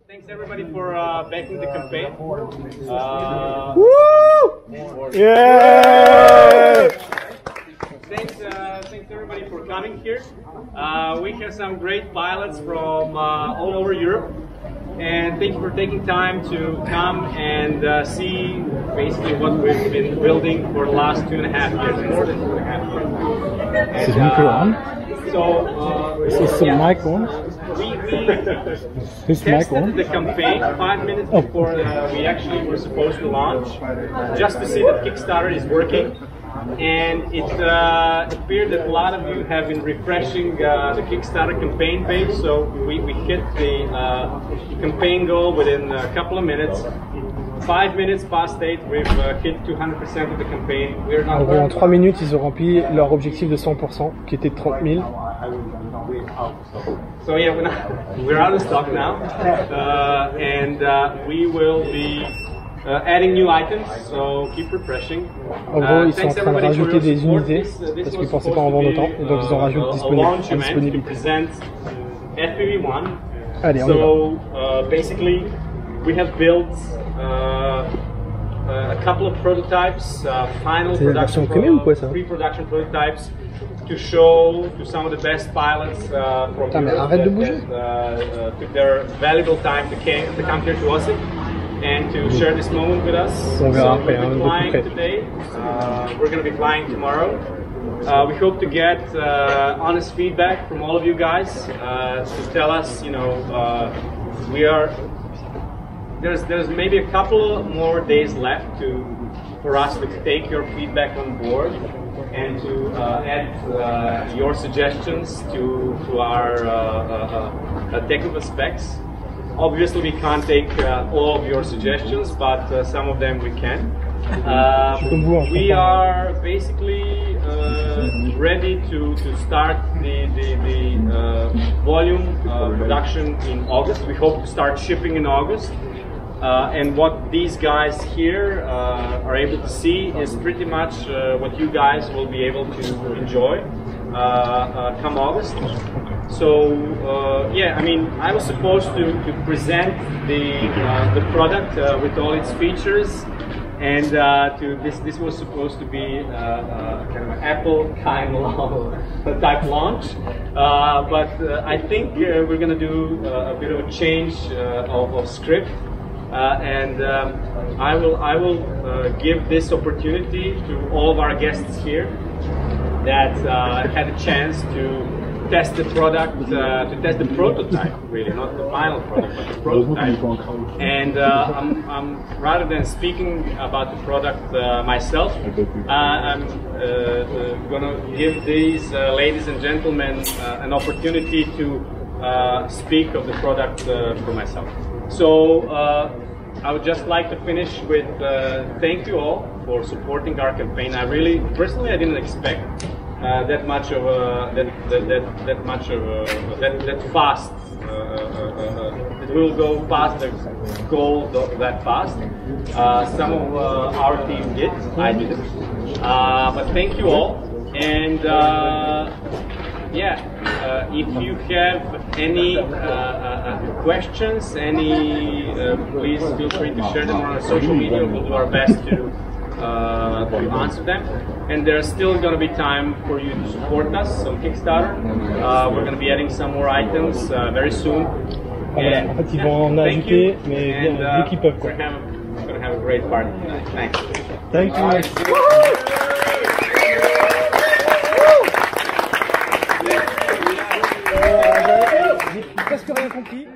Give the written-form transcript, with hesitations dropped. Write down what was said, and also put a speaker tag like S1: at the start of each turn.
S1: Thanks everybody for backing the campaign.
S2: Woo! Yeah!
S1: Thanks everybody for coming here. We have some great pilots from all over Europe, and thank you for taking time to come and see basically what we've been building for the last 2.5 years, more than 2.5 years.
S2: Is his micro on? Is the mic on?
S1: We tested the campaign 5 minutes before we actually were supposed to launch, just to see that Kickstarter is working. And it appeared that a lot of you have been refreshing the Kickstarter campaign page, so we hit the campaign goal within a couple of minutes. 5 minutes past 8, we've hit 200% of the campaign.
S2: En 3 minutes, ils ont rempli leur objectif de 100%, qui était de 30 000.
S1: So yeah, we're out of stock now, and we will be adding new items, so keep refreshing.
S2: En gros, ils sont en train de rajouter des unités, parce qu'ils ne pensaient pas en vendre autant, et donc ils en rajoutent disponibilité.
S1: FPV One.
S2: Allez, on y va.
S1: So basically, we have built a couple of prototypes, final production, pre-production prototypes, to show to some of the best pilots from Europe that took their valuable time to come here to Aussie and to share this moment with us. So we'll be flying today. We're going to be flying tomorrow. We hope to get honest feedback from all of you guys to tell us, you know, there's maybe a couple more days left for us to take your feedback on board and to add your suggestions to our technical specs. Obviously, we can't take all of your suggestions, but some of them we can. We are basically ready to start the volume production in August. We hope to start shipping in August. And what these guys here are able to see is pretty much what you guys will be able to enjoy come August. So yeah, I mean, I was supposed to present the product with all its features, and this was supposed to be kind of an Apple kind of type launch, but I think we're going to do a bit of a change of script. And I will give this opportunity to all of our guests here that had a chance to test the product, to test the prototype, really, not the final product, but the prototype. And I'm rather than speaking about the product myself, I'm going to give these ladies and gentlemen an opportunity to speak of the product for myself. So I would just like to finish with thank you all for supporting our campaign. I really, personally, I didn't expect that fast. It will go past the goal that fast. Some of our team did. I didn't. But thank you all. And yeah, if you have any questions, please feel free to share them on our social media. We'll do our best to answer them. And there's still going to be time for you to support us on Kickstarter. We're going to be adding some more items very soon.
S2: En fait, ils vont en ajouter, mais dès qu'ils peuvent.
S1: We're going to have a great party tonight. Thanks.
S2: Thank you. J'ai presque rien compris.